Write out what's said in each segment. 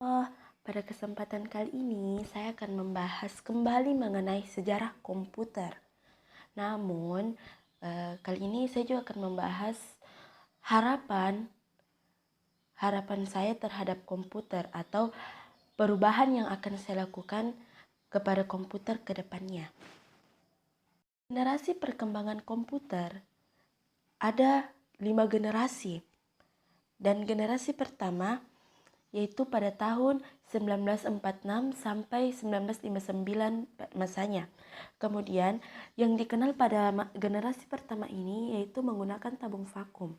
Oh, pada kesempatan kali ini saya akan membahas kembali mengenai sejarah komputer. Namun, kali ini saya juga akan membahas harapan saya terhadap komputer atau perubahan yang akan saya lakukan kepada komputer ke depannya. Generasi perkembangan komputer ada 5 generasi. Dan generasi pertama yaitu pada tahun 1946 sampai 1959 masanya. Kemudian yang dikenal pada generasi pertama ini yaitu menggunakan tabung vakum.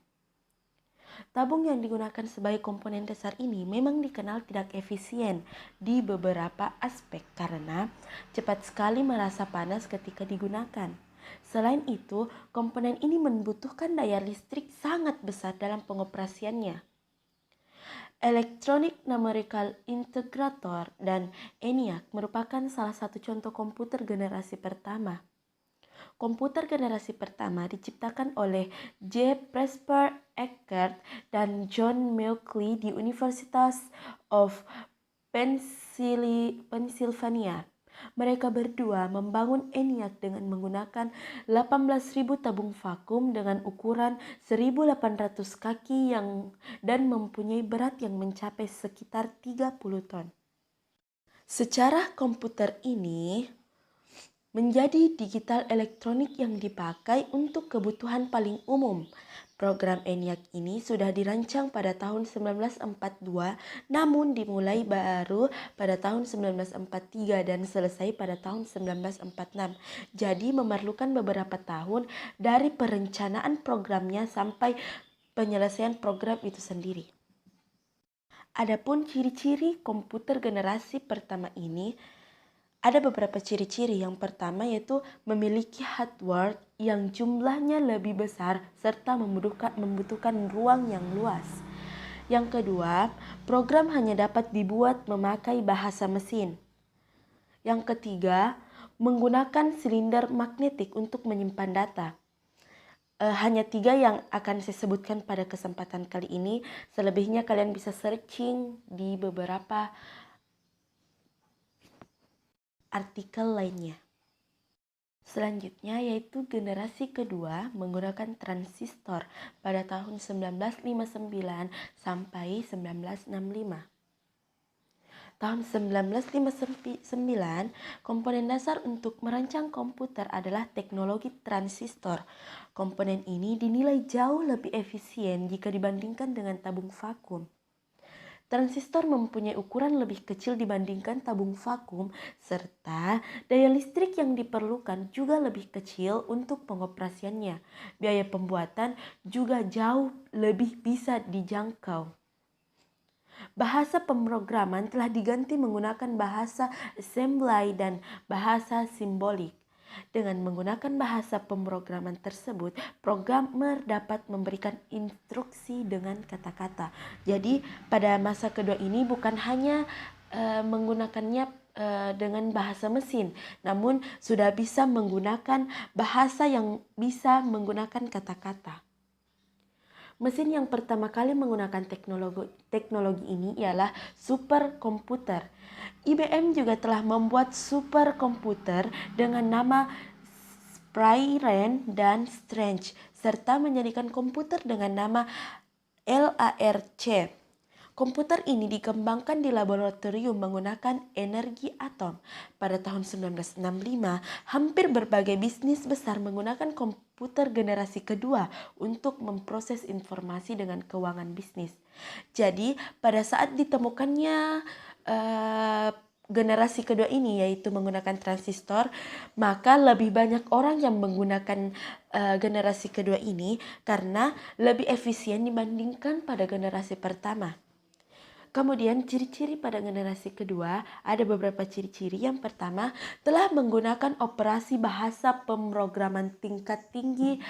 Tabung yang digunakan sebagai komponen dasar ini memang dikenal tidak efisien di beberapa aspek karena cepat sekali merasa panas ketika digunakan. Selain itu, komponen ini membutuhkan daya listrik sangat besar dalam pengoperasiannya. Electronic Numerical Integrator dan ENIAC merupakan salah satu contoh komputer generasi pertama. Komputer generasi pertama diciptakan oleh J. Presper Eckert dan John Mauchly di University of Pennsylvania. Mereka berdua membangun ENIAC dengan menggunakan 18.000 tabung vakum dengan ukuran 1.800 kaki dan mempunyai berat yang mencapai sekitar 30 ton. Secara komputer ini menjadi digital elektronik yang dipakai untuk kebutuhan paling umum. Program ENIAC ini sudah dirancang pada tahun 1942, namun dimulai baru pada tahun 1943 dan selesai pada tahun 1946. Jadi memerlukan beberapa tahun dari perencanaan programnya sampai penyelesaian program itu sendiri. Adapun ciri-ciri komputer generasi pertama ini, ada beberapa ciri-ciri. Yang pertama yaitu memiliki hardware yang jumlahnya lebih besar serta membutuhkan ruang yang luas. Yang kedua, program hanya dapat dibuat memakai bahasa mesin. Yang ketiga, menggunakan silinder magnetik untuk menyimpan data. Hanya 3 yang akan saya sebutkan pada kesempatan kali ini. Selebihnya kalian bisa searching di beberapa artikel lainnya. Selanjutnya yaitu generasi kedua menggunakan transistor pada tahun 1959 sampai 1965. Tahun 1959, komponen dasar untuk merancang komputer adalah teknologi transistor. Komponen ini dinilai jauh lebih efisien jika dibandingkan dengan tabung vakum. Transistor mempunyai ukuran lebih kecil dibandingkan tabung vakum, serta daya listrik yang diperlukan juga lebih kecil untuk pengoperasiannya. Biaya pembuatan juga jauh lebih bisa dijangkau. Bahasa pemrograman telah diganti menggunakan bahasa assembly dan bahasa simbolik. Dengan menggunakan bahasa pemrograman tersebut, programmer dapat memberikan instruksi dengan kata-kata. Jadi pada masa kedua ini bukan hanya menggunakannya dengan bahasa mesin, namun sudah bisa menggunakan bahasa yang bisa menggunakan kata-kata. Mesin yang pertama kali menggunakan teknologi ini ialah superkomputer. IBM juga telah membuat superkomputer dengan nama Spryren dan Strange, serta menjadikan komputer dengan nama LARC. Komputer ini dikembangkan di laboratorium menggunakan energi atom. Pada tahun 1965, hampir berbagai bisnis besar menggunakan komputer generasi kedua untuk memproses informasi dengan keuangan bisnis. Jadi, pada saat ditemukannya generasi kedua ini, yaitu menggunakan transistor, maka lebih banyak orang yang menggunakan generasi kedua ini karena lebih efisien dibandingkan pada generasi pertama. Kemudian ciri-ciri pada generasi kedua, ada beberapa ciri-ciri. Yang pertama, telah menggunakan operasi bahasa pemrograman tingkat tinggi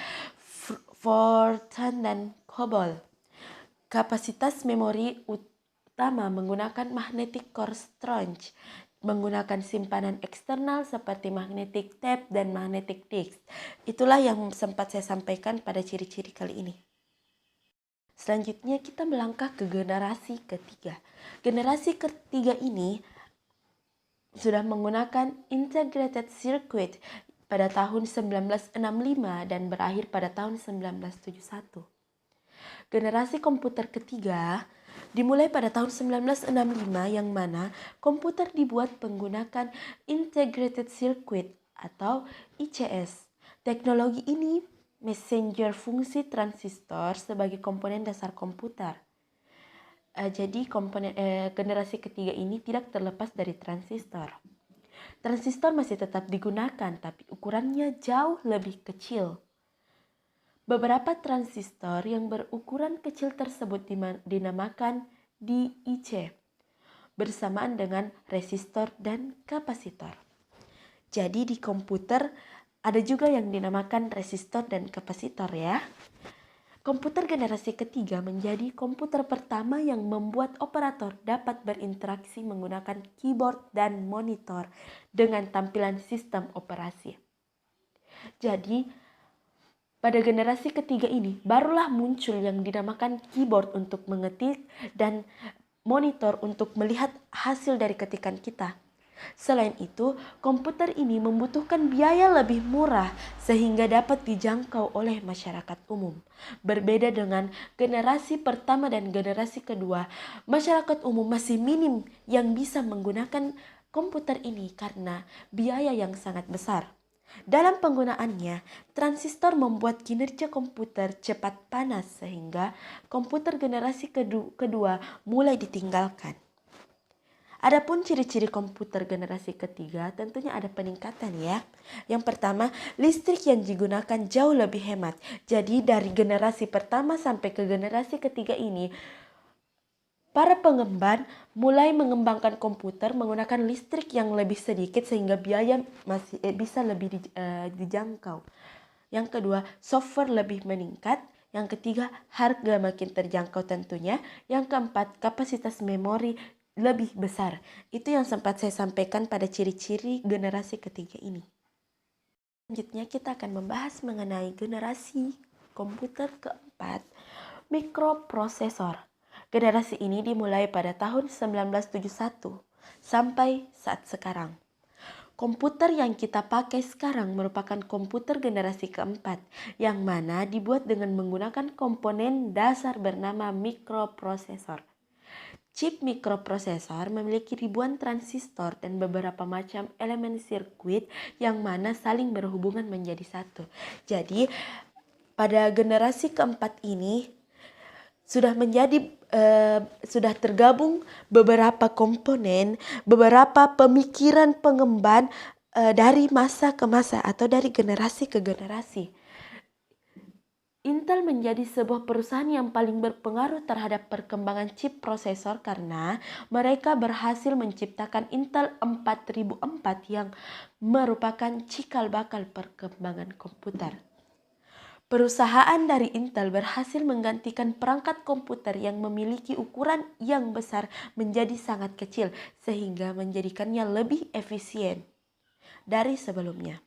Fortran dan COBOL. Kapasitas memori utama menggunakan magnetic core storage, menggunakan simpanan eksternal seperti magnetic tape dan magnetic disk. Itulah yang sempat saya sampaikan pada ciri-ciri kali ini. Selanjutnya kita melangkah ke generasi ketiga. Generasi ketiga ini sudah menggunakan integrated circuit pada tahun 1965 dan berakhir pada tahun 1971. Generasi komputer ketiga dimulai pada tahun 1965 yang mana komputer dibuat menggunakan integrated circuit atau ICS. Teknologi ini messenger fungsi transistor sebagai komponen dasar komputer. Jadi generasi ketiga ini tidak terlepas dari transistor. Transistor masih tetap digunakan, tapi ukurannya jauh lebih kecil. Beberapa transistor yang berukuran kecil tersebut dinamakan DIC, bersamaan dengan resistor dan kapasitor. Jadi di komputer ada juga yang dinamakan resistor dan kapasitor ya. Komputer generasi ketiga menjadi komputer pertama yang membuat operator dapat berinteraksi menggunakan keyboard dan monitor dengan tampilan sistem operasi. Jadi, pada generasi ketiga ini barulah muncul yang dinamakan keyboard untuk mengetik dan monitor untuk melihat hasil dari ketikan kita. Selain itu, komputer ini membutuhkan biaya lebih murah sehingga dapat dijangkau oleh masyarakat umum. Berbeda dengan generasi pertama dan generasi kedua, masyarakat umum masih minim yang bisa menggunakan komputer ini karena biaya yang sangat besar. Dalam penggunaannya, transistor membuat kinerja komputer cepat panas sehingga komputer generasi kedua mulai ditinggalkan. Adapun ciri-ciri komputer generasi ketiga tentunya ada peningkatan ya. Yang pertama, listrik yang digunakan jauh lebih hemat. Jadi dari generasi pertama sampai ke generasi ketiga ini, para pengembang mulai mengembangkan komputer menggunakan listrik yang lebih sedikit sehingga biaya masih bisa lebih dijangkau. Yang kedua, software lebih meningkat. Yang ketiga, harga makin terjangkau tentunya. Yang keempat, kapasitas memori lebih besar. Itu yang sempat saya sampaikan pada ciri-ciri generasi ketiga ini. Selanjutnya kita akan membahas mengenai generasi komputer keempat, mikroprosesor. Generasi ini dimulai pada tahun 1971 sampai saat sekarang. Komputer yang kita pakai sekarang merupakan komputer generasi keempat, yang mana dibuat dengan menggunakan komponen dasar bernama mikroprosesor. Chip mikroprosesor memiliki ribuan transistor dan beberapa macam elemen sirkuit yang mana saling berhubungan menjadi satu. Jadi pada generasi keempat ini sudah tergabung beberapa komponen, beberapa pemikiran pengembang dari masa ke masa atau dari generasi ke generasi. Intel menjadi sebuah perusahaan yang paling berpengaruh terhadap perkembangan chip prosesor karena mereka berhasil menciptakan Intel 4004 yang merupakan cikal bakal perkembangan komputer. Perusahaan dari Intel berhasil menggantikan perangkat komputer yang memiliki ukuran yang besar menjadi sangat kecil sehingga menjadikannya lebih efisien dari sebelumnya.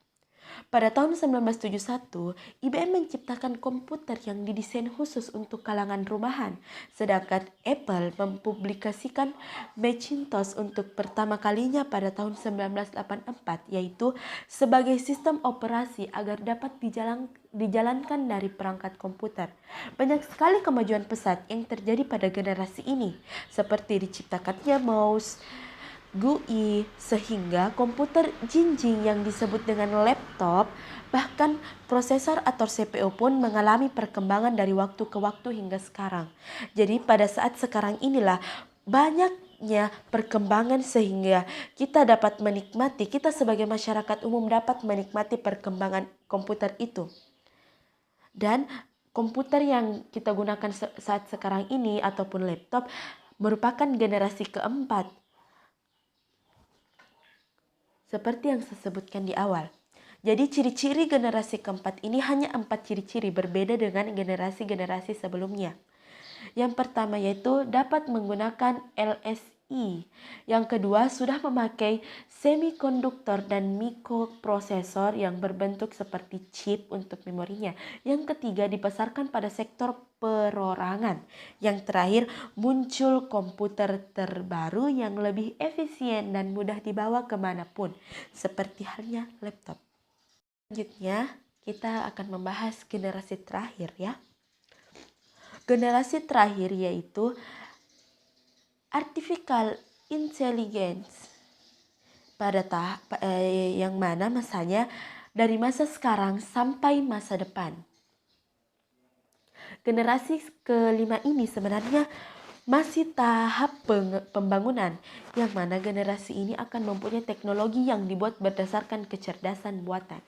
Pada tahun 1971, IBM menciptakan komputer yang didesain khusus untuk kalangan rumahan, sedangkan Apple mempublikasikan Macintosh untuk pertama kalinya pada tahun 1984, yaitu sebagai sistem operasi agar dapat dijalankan dari perangkat komputer. Banyak sekali kemajuan pesat yang terjadi pada generasi ini, seperti diciptakannya mouse, GUI, sehingga komputer jinjing yang disebut dengan laptop, bahkan prosesor atau CPU pun mengalami perkembangan dari waktu ke waktu hingga sekarang. Jadi pada saat sekarang inilah banyaknya perkembangan sehingga kita sebagai masyarakat umum dapat menikmati perkembangan komputer itu. Dan komputer yang kita gunakan saat sekarang ini ataupun laptop merupakan generasi keempat. Seperti yang saya sebutkan di awal. Jadi ciri-ciri generasi keempat ini hanya 4 ciri-ciri berbeda dengan generasi-generasi sebelumnya. Yang pertama yaitu dapat menggunakan LSI, Yang kedua, sudah memakai semikonduktor dan mikroprosesor yang berbentuk seperti chip untuk memorinya. Yang ketiga, dipasarkan pada sektor perorangan. Yang terakhir, muncul komputer terbaru yang lebih efisien dan mudah dibawa kemanapun, seperti halnya laptop. Selanjutnya, kita akan membahas generasi terakhir ya. Generasi terakhir yaitu artificial intelligence pada tahap yang mana masanya dari masa sekarang sampai masa depan. Generasi kelima ini sebenarnya masih tahap pembangunan, yang mana generasi ini akan mempunyai teknologi yang dibuat berdasarkan kecerdasan buatan.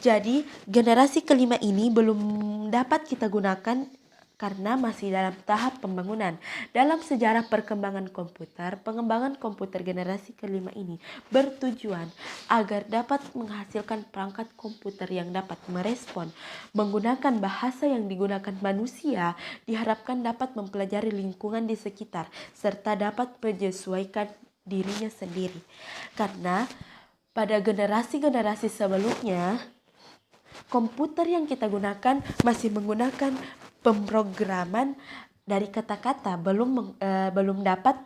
Jadi generasi kelima ini belum dapat kita gunakan karena masih dalam tahap pembangunan. Dalam sejarah perkembangan komputer, pengembangan komputer generasi kelima ini bertujuan agar dapat menghasilkan perangkat komputer yang dapat merespon menggunakan bahasa yang digunakan manusia, diharapkan dapat mempelajari lingkungan di sekitar serta dapat menyesuaikan dirinya sendiri. Karena pada generasi-generasi sebelumnya, komputer yang kita gunakan masih menggunakan pemrograman dari kata-kata, belum dapat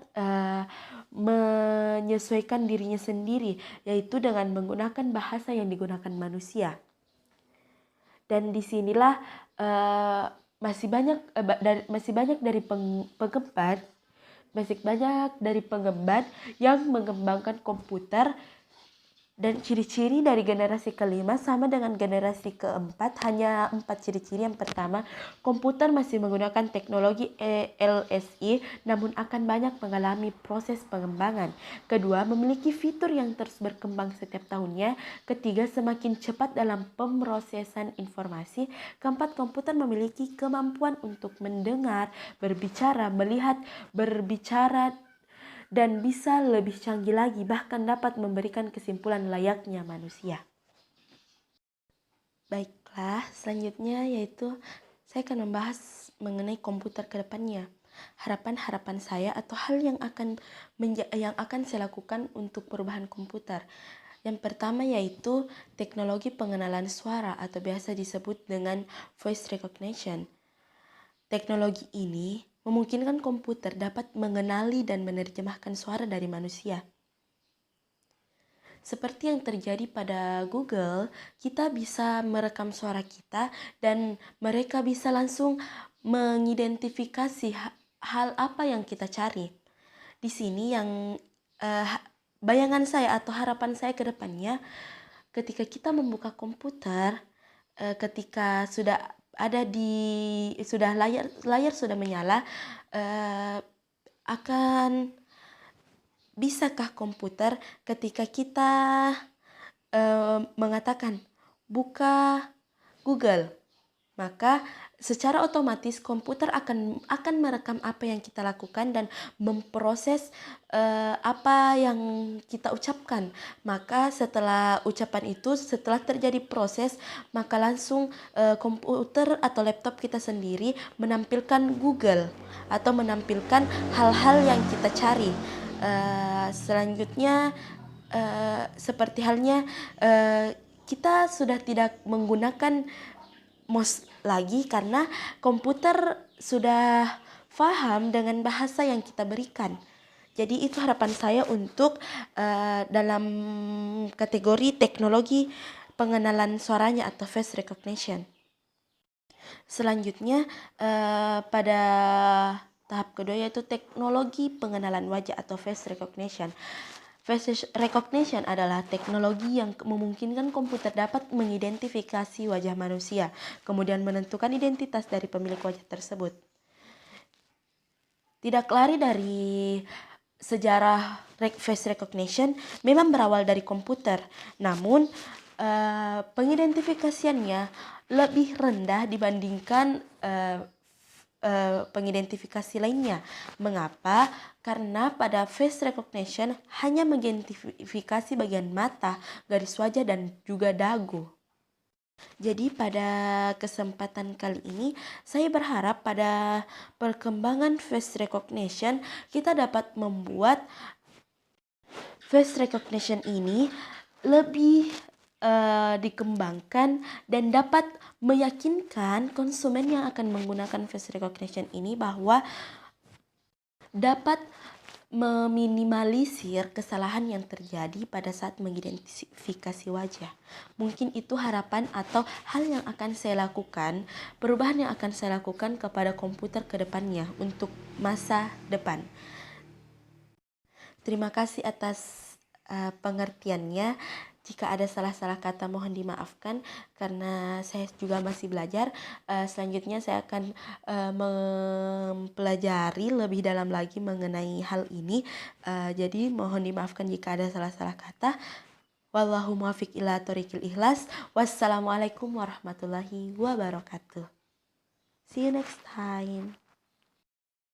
menyesuaikan dirinya sendiri, yaitu dengan menggunakan bahasa yang digunakan manusia. Dan disinilah masih banyak dari penggemar yang mengembangkan komputer. Dan ciri-ciri dari generasi kelima sama dengan generasi keempat, hanya 4 ciri-ciri. Yang pertama, komputer masih menggunakan teknologi LSI namun akan banyak mengalami proses pengembangan. Kedua, memiliki fitur yang terus berkembang setiap tahunnya. Ketiga, semakin cepat dalam pemrosesan informasi. Keempat, komputer memiliki kemampuan untuk mendengar, berbicara, melihat, berbicara, dan bisa lebih canggih lagi, bahkan dapat memberikan kesimpulan layaknya manusia. Baiklah, selanjutnya yaitu saya akan membahas mengenai komputer ke depannya. Harapan-harapan saya atau hal yang akan saya lakukan untuk perubahan komputer. Yang pertama yaitu teknologi pengenalan suara atau biasa disebut dengan voice recognition. Teknologi ini memungkinkan komputer dapat mengenali dan menerjemahkan suara dari manusia. Seperti yang terjadi pada Google, kita bisa merekam suara kita dan mereka bisa langsung mengidentifikasi hal apa yang kita cari. Di sini yang bayangan saya atau harapan saya ke depannya, ketika kita membuka komputer, ketika sudah layar sudah menyala, akan bisakah komputer ketika kita mengatakan buka Google, maka secara otomatis komputer akan merekam apa yang kita lakukan dan memproses apa yang kita ucapkan. Maka setelah ucapan itu, setelah terjadi proses, maka langsung komputer atau laptop kita sendiri menampilkan Google atau menampilkan hal-hal yang kita cari. Selanjutnya seperti halnya kita sudah tidak menggunakan mouse lagi karena komputer sudah paham dengan bahasa yang kita berikan. Jadi itu harapan saya untuk dalam kategori teknologi pengenalan suaranya atau face recognition. Selanjutnya pada tahap kedua yaitu teknologi pengenalan wajah atau face recognition. Face recognition adalah teknologi yang memungkinkan komputer dapat mengidentifikasi wajah manusia, kemudian menentukan identitas dari pemilik wajah tersebut. Tidak lari dari sejarah face recognition memang berawal dari komputer, namun pengidentifikasiannya lebih rendah dibandingkan pengidentifikasi lainnya. Mengapa? Karena pada face recognition hanya mengidentifikasi bagian mata, garis wajah, dan juga dagu. Jadi pada kesempatan kali ini saya berharap pada perkembangan face recognition kita dapat membuat face recognition ini lebih dikembangkan dan dapat meyakinkan konsumen yang akan menggunakan face recognition ini bahwa dapat meminimalisir kesalahan yang terjadi pada saat mengidentifikasi wajah. Mungkin itu harapan atau hal yang akan saya lakukan, perubahan yang akan saya lakukan kepada komputer ke depannya untuk masa depan. Terima kasih atas pengertiannya. Jika ada salah-salah kata mohon dimaafkan karena saya juga masih belajar. Selanjutnya saya akan mempelajari lebih dalam lagi mengenai hal ini. Jadi mohon dimaafkan jika ada salah-salah kata. Wallahu muwaffiq ila thoriqil ikhlas. Wassalamualaikum warahmatullahi wabarakatuh. See you next time.